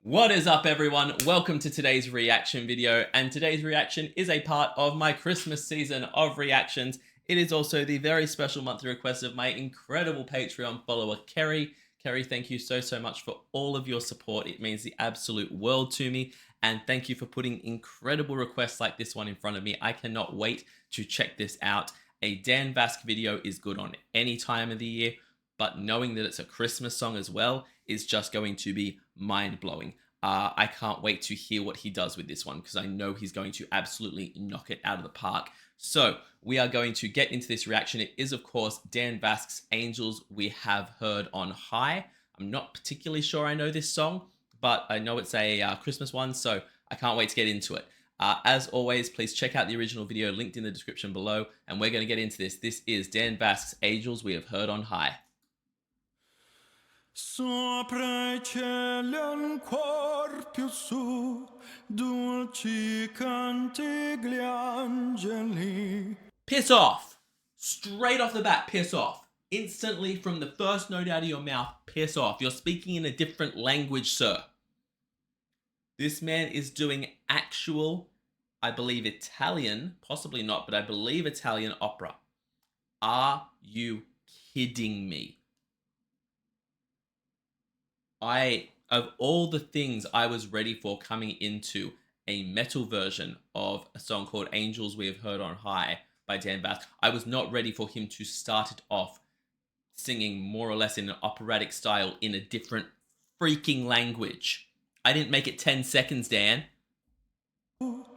What is up, everyone? Welcome to today's reaction video, and today's reaction is a part of my Christmas season of reactions. It is also the very special monthly request of my incredible Patreon follower, Kerry. Kerry, thank you so much for all of your support. It means the absolute world to me, and thank you for putting incredible requests like this one in front of me. I cannot wait to check this out. A Dan Vasc video is good on any time of the year, but knowing that it's a Christmas song as well is just going to be mind-blowing. I can't wait to hear what he does with this one because I know he's going to absolutely knock it out of the park. So we are going to get into this reaction. It is, of course, Dan Vasc's Angels We Have Heard on High. I'm not particularly sure I know this song, but I know it's a Christmas one, so I can't wait to get into it. As always, please check out the original video linked in the description below, and we're going to get into this. This is Dan Vasc's Angels We Have Heard on High. Sopra I cieli ancor più su, dolci canti gli angeli. Piss off! Straight off the bat, piss off. Instantly from the first note out of your mouth, piss off. You're speaking in a different language, sir. This man is doing actual, I believe Italian, possibly not, but I believe Italian opera. Are you kidding me? Of all the things I was ready for coming into a metal version of a song called Angels We Have Heard on High by Dan Vasc, I was not ready for him to start it off singing more or less in an operatic style in a different freaking language. I didn't make it 10 seconds, Dan. No,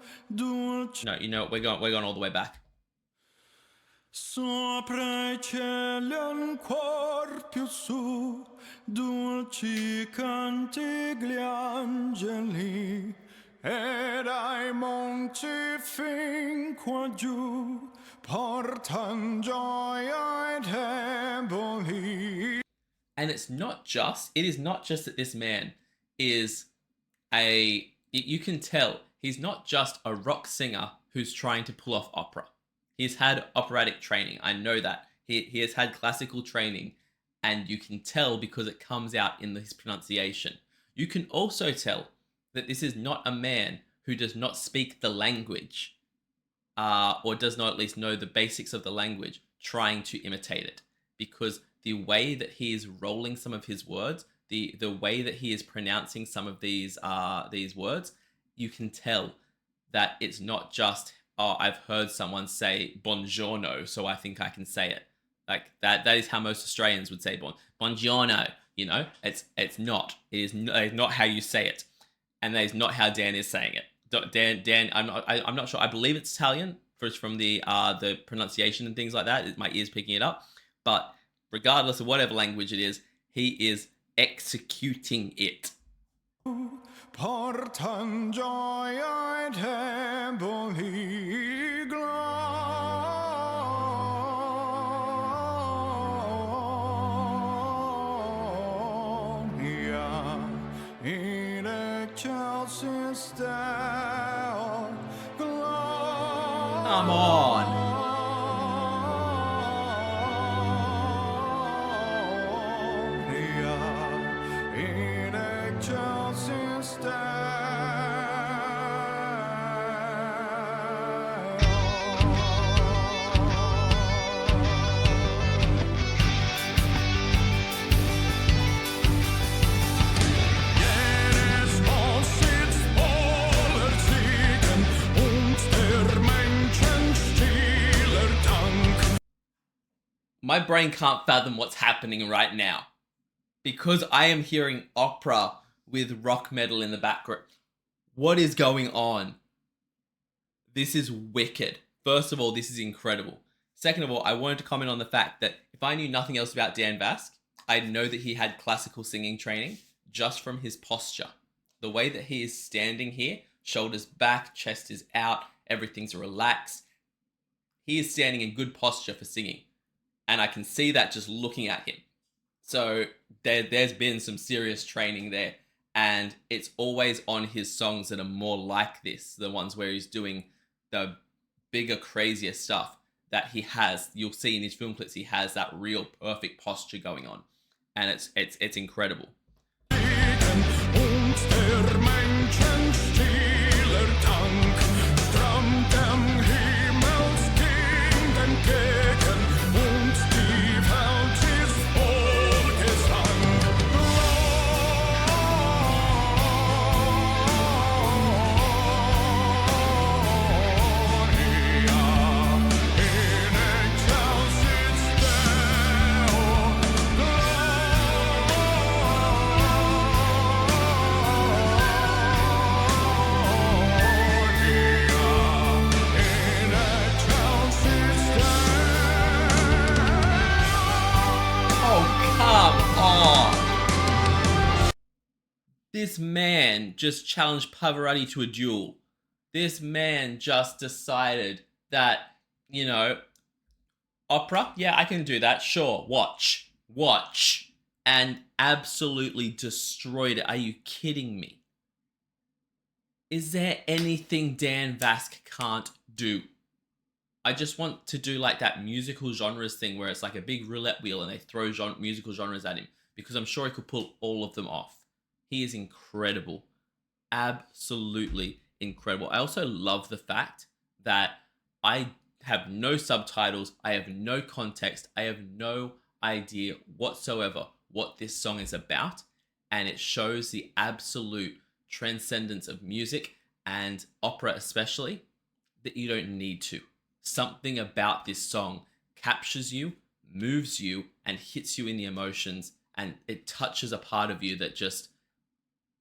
you know what? We're going all the way back. Sopra I cieli ancor più su, dolci canti gli angeli, ed ai monti fin qua giù, portan gioia ed eboli. And it is not just that this man is you can tell he's not just a rock singer who's trying to pull off opera. He's had operatic training. I know that. He has had classical training, and you can tell because it comes out in his pronunciation. You can also tell that this is not a man who does not speak the language, or does not at least know the basics of the language, trying to imitate it. Because the way that he is rolling some of his words, the way that he is pronouncing some of these words, you can tell that it's not just, oh, I've heard someone say buongiorno, so I think I can say it. Like that is how most Australians would say buongiorno, you know? It's not. It is not how you say it. And that is not how Dan is saying it. Dan, I'm not sure. I believe it's Italian from the pronunciation and things like that. My ear's picking it up. But regardless of whatever language it is, he is executing it. Portan gioia ed eboli gloria in excelsis Deo gloria. Come on. In excelsis Deo. My brain can't fathom what's happening right now because I am hearing opera with rock metal in the background. What is going on? This is wicked. First of all, this is incredible. Second of all, I wanted to comment on the fact that if I knew nothing else about Dan Vasc, I'd know that he had classical singing training just from his posture. The way that he is standing here, shoulders back, chest is out, everything's relaxed. He is standing in good posture for singing. And I can see that just looking at him. So there's been some serious training there. And it's always on his songs that are more like this. The ones where he's doing the bigger, crazier stuff that he has. You'll see in his film clips, he has that real perfect posture going on. And it's incredible. der Menschen stiller Dank strömt dem Himmelskind entgegen und die Welt ist voll Gesang. This man just challenged Pavarotti to a duel. This man just decided that, you know, opera, yeah, I can do that. Sure, watch. And absolutely destroyed it. Are you kidding me? Is there anything Dan Vasc can't do? I just want to do like that musical genres thing where it's like a big roulette wheel and they throw musical genres at him, because I'm sure he could pull all of them off. He is incredible. Absolutely incredible. I also love the fact that I have no subtitles. I have no context. I have no idea whatsoever what this song is about. And it shows the absolute transcendence of music and opera especially, that you don't need to. Something about this song captures you, moves you, and hits you in the emotions. And it touches a part of you that just...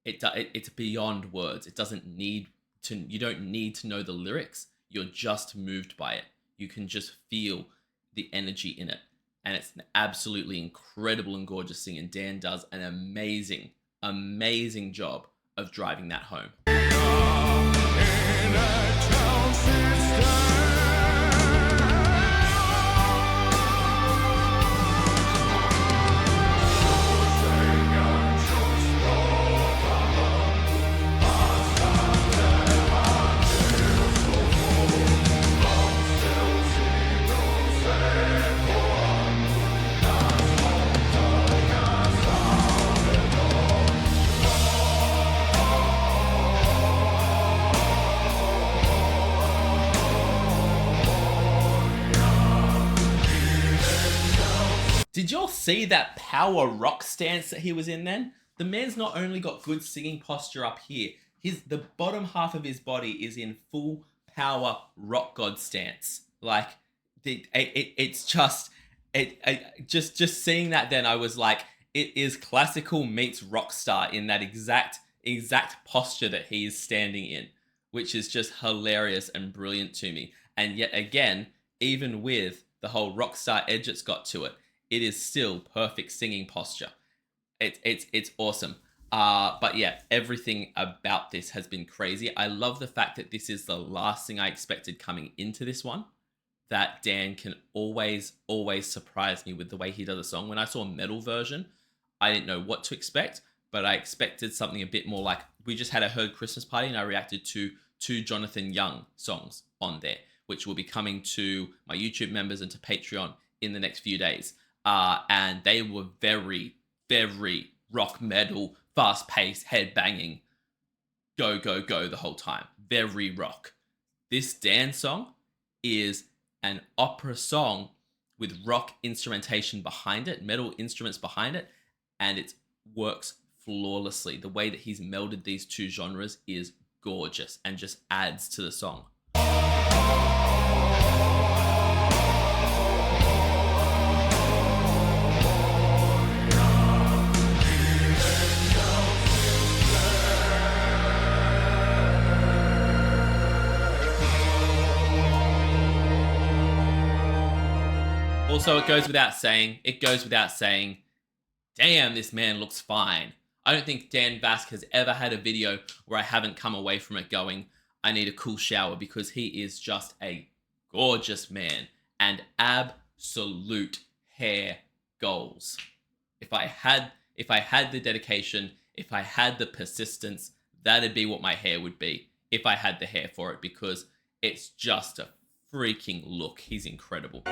It's beyond words. It doesn't need to, you don't need to know the lyrics. You're just moved by it. You can just feel the energy in it. And it's an absolutely incredible and gorgeous thing. And Dan does an amazing, amazing job of driving that home. Did y'all see that power rock stance that he was in then? The man's not only got good singing posture up here, the bottom half of his body is in full power rock god stance. Like, it's just seeing that then, I was like, it is classical meets rock star in that exact posture that he is standing in, which is just hilarious and brilliant to me. And yet again, even with the whole rock star edge it's got to it, it is still perfect singing posture. It's awesome. But yeah, everything about this has been crazy. I love the fact that this is the last thing I expected coming into this one. That Dan can always surprise me with the way he does a song. When I saw a metal version, I didn't know what to expect, but I expected something a bit more like, we just had a Heard Christmas Party and I reacted to 2 Jonathan Young songs on there, which will be coming to my YouTube members and to Patreon in the next few days. And they were very, very rock metal, fast-paced, head-banging, go, go, go the whole time. Very rock. This Dan song is an opera song with rock instrumentation behind it, metal instruments behind it, and it works flawlessly. The way that he's melded these 2 genres is gorgeous and just adds to the song. Also, it goes without saying, damn, this man looks fine. I don't think Dan Vasc has ever had a video where I haven't come away from it going, I need a cool shower, because he is just a gorgeous man and absolute hair goals. If I had the dedication, if I had the persistence, that'd be what my hair would be if I had the hair for it, because it's just a freaking look. He's incredible.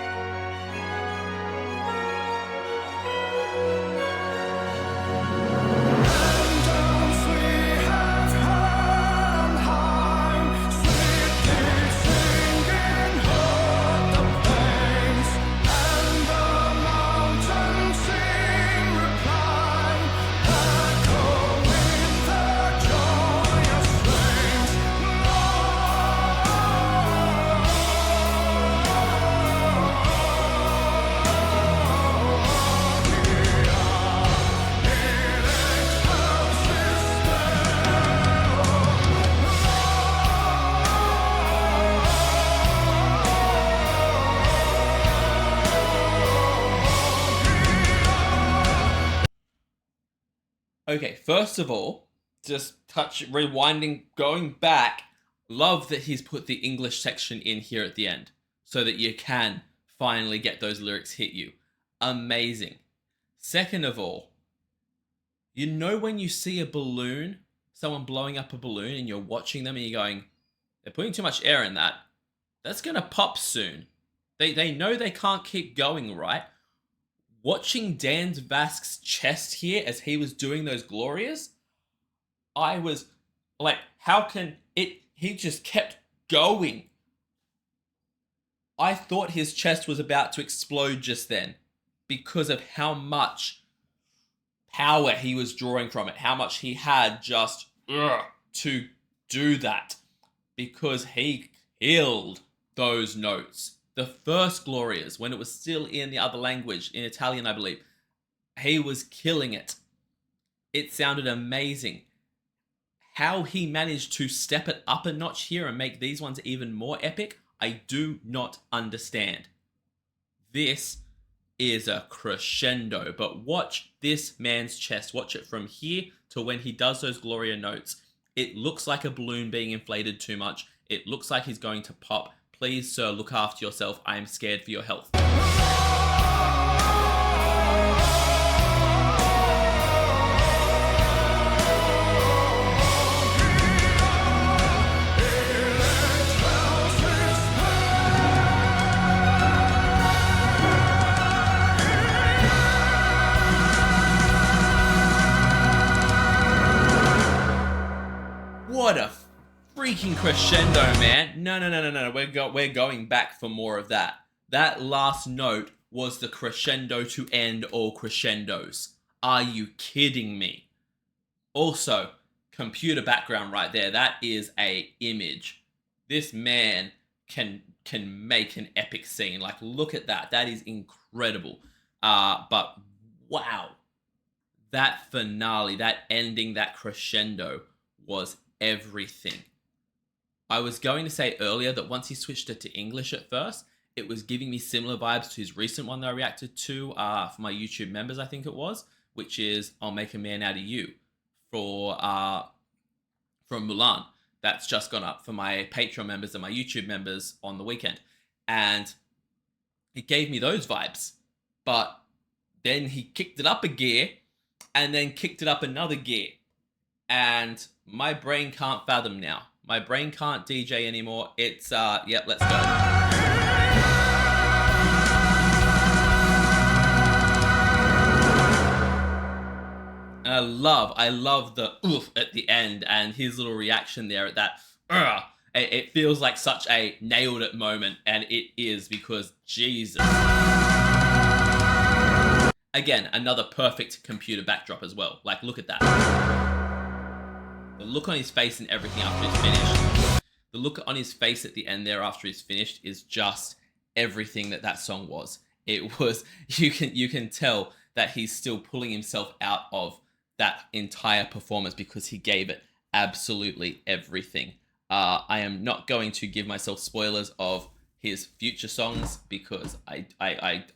Okay, first of all, rewinding, going back, love that he's put the English section in here at the end so that you can finally get those lyrics hit you. Amazing. Second of all, you know when you see a balloon, someone blowing up a balloon, and you're watching them and you're going, they're putting too much air in that. That's going to pop soon. They know they can't keep going, right? Watching Dan's Vasc's chest here as he was doing those Glorias, I was like, how can it... He just kept going. I thought his chest was about to explode just then because of how much power he was drawing from it, how much he had just to do that, because he killed those notes. The first Glorias, when it was still in the other language, in Italian, I believe, he was killing it. It sounded amazing. How he managed to step it up a notch here and make these ones even more epic, I do not understand. This is a crescendo, but watch this man's chest. Watch it from here to when he does those Gloria notes. It looks like a balloon being inflated too much. It looks like he's going to pop. Please, sir, look after yourself. I am scared for your health. What a freaking crescendo, man. No. We're going back for more of that. That last note was the crescendo to end all crescendos. Are you kidding me? Also, computer background right there. That is a image. This man can make an epic scene. Like, look at that. That is incredible. But wow. That finale, that ending, that crescendo was everything. I was going to say earlier that once he switched it to English at first, it was giving me similar vibes to his recent one that I reacted to for my YouTube members, I think it was, which is I'll Make a Man Out of You from Mulan. That's just gone up for my Patreon members and my YouTube members on the weekend. And it gave me those vibes. But then he kicked it up a gear and then kicked it up another gear. And my brain can't fathom now. My brain can't DJ anymore. It's, yep, let's go. And I love the oof at the end and his little reaction there at that. It feels like such a nailed it moment, and it is, because Jesus. Again, another perfect computer backdrop as well. Like, look at that. The look on his face and everything after he's finished. The look on his face at the end there after he's finished is just everything that song was. It was, you can tell that he's still pulling himself out of that entire performance because he gave it absolutely everything. I am not going to give myself spoilers of his future songs because I'm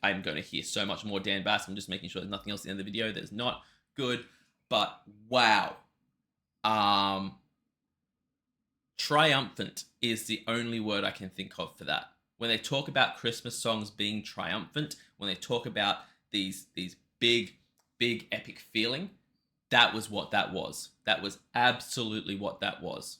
going to hear so much more Dan Vasc. I'm just making sure there's nothing else at the end of the video that's not good. But wow. Triumphant is the only word I can think of for that. When they talk about Christmas songs being triumphant, when they talk about these big epic feeling, that was what that was. That was absolutely what that was.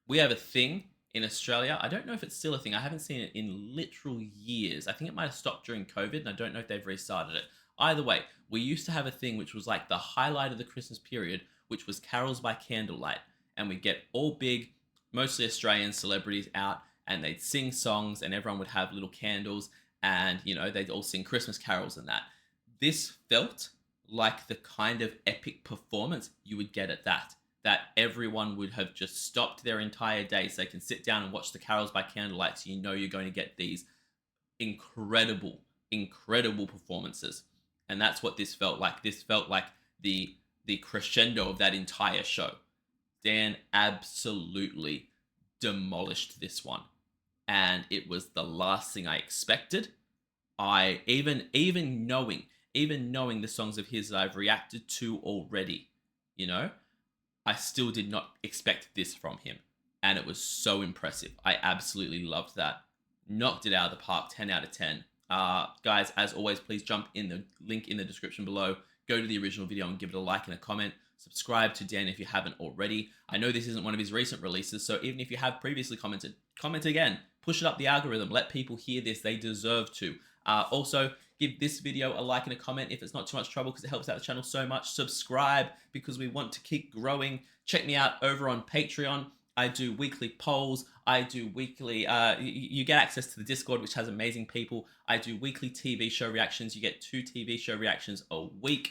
We have a thing in Australia. I don't know if it's still a thing. I haven't seen it in literal years. I think it might have stopped during COVID, and I don't know if they've restarted it. Either way, we used to have a thing which was like the highlight of the Christmas period, which was carols by candlelight. And we'd get all big, mostly Australian celebrities out, and they'd sing songs, and everyone would have little candles, and, you know, they'd all sing Christmas carols and that. This felt like the kind of epic performance you would get at that everyone would have just stopped their entire day so they can sit down and watch the carols by candlelight, so you know you're going to get these incredible performances. And that's what this felt like. This felt like the crescendo of that entire show. Dan absolutely demolished this one, and it was the last thing I expected. I even knowing the songs of his that I've reacted to already, you know, I still did not expect this from him. And it was so impressive. I absolutely loved that. Knocked it out of the park, 10 out of 10. Guys, as always, please jump in the link in the description below. Go to the original video and give it a like and a comment. Subscribe to Dan if you haven't already. I know this isn't one of his recent releases, so even if you have previously commented, comment again. Push it up the algorithm. Let people hear this. They deserve to. Also, give this video a like and a comment if it's not too much trouble, because it helps out the channel so much. Subscribe because we want to keep growing. Check me out over on Patreon. I do weekly polls. I do weekly, you get access to the Discord, which has amazing people. I do weekly TV show reactions. You get 2 TV show reactions a week.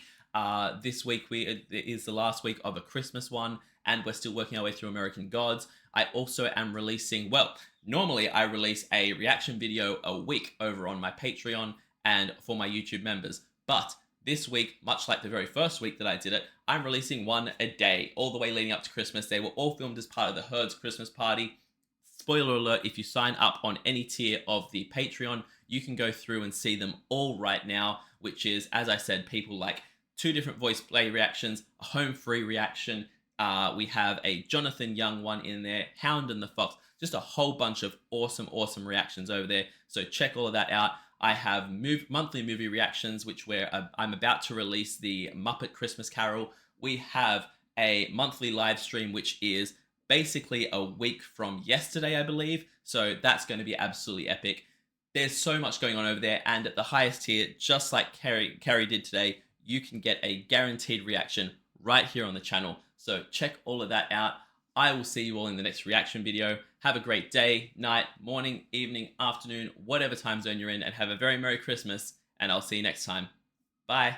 This week is the last week of a Christmas one, and we're still working our way through American Gods. I also am releasing, well, normally I release a reaction video a week over on my Patreon and for my YouTube members. But this week, much like the very first week that I did it, I'm releasing one a day, all the way leading up to Christmas. They were all filmed as part of the Herd's Christmas party. Spoiler alert, if you sign up on any tier of the Patreon, you can go through and see them all right now, which is, as I said, people like 2 different voice play reactions, a home free reaction. We have a Jonathan Young one in there, Hound and the Fox, just a whole bunch of awesome reactions over there. So check all of that out. I have monthly movie reactions, which I'm about to release the Muppet Christmas Carol. We have a monthly live stream, which is basically a week from yesterday, I believe. So that's going to be absolutely epic. There's so much going on over there, and at the highest tier, just like Carrie did today, you can get a guaranteed reaction right here on the channel. So check all of that out. I will see you all in the next reaction video. Have a great day, night, morning, evening, afternoon, whatever time zone you're in, and have a very Merry Christmas, and I'll see you next time. Bye.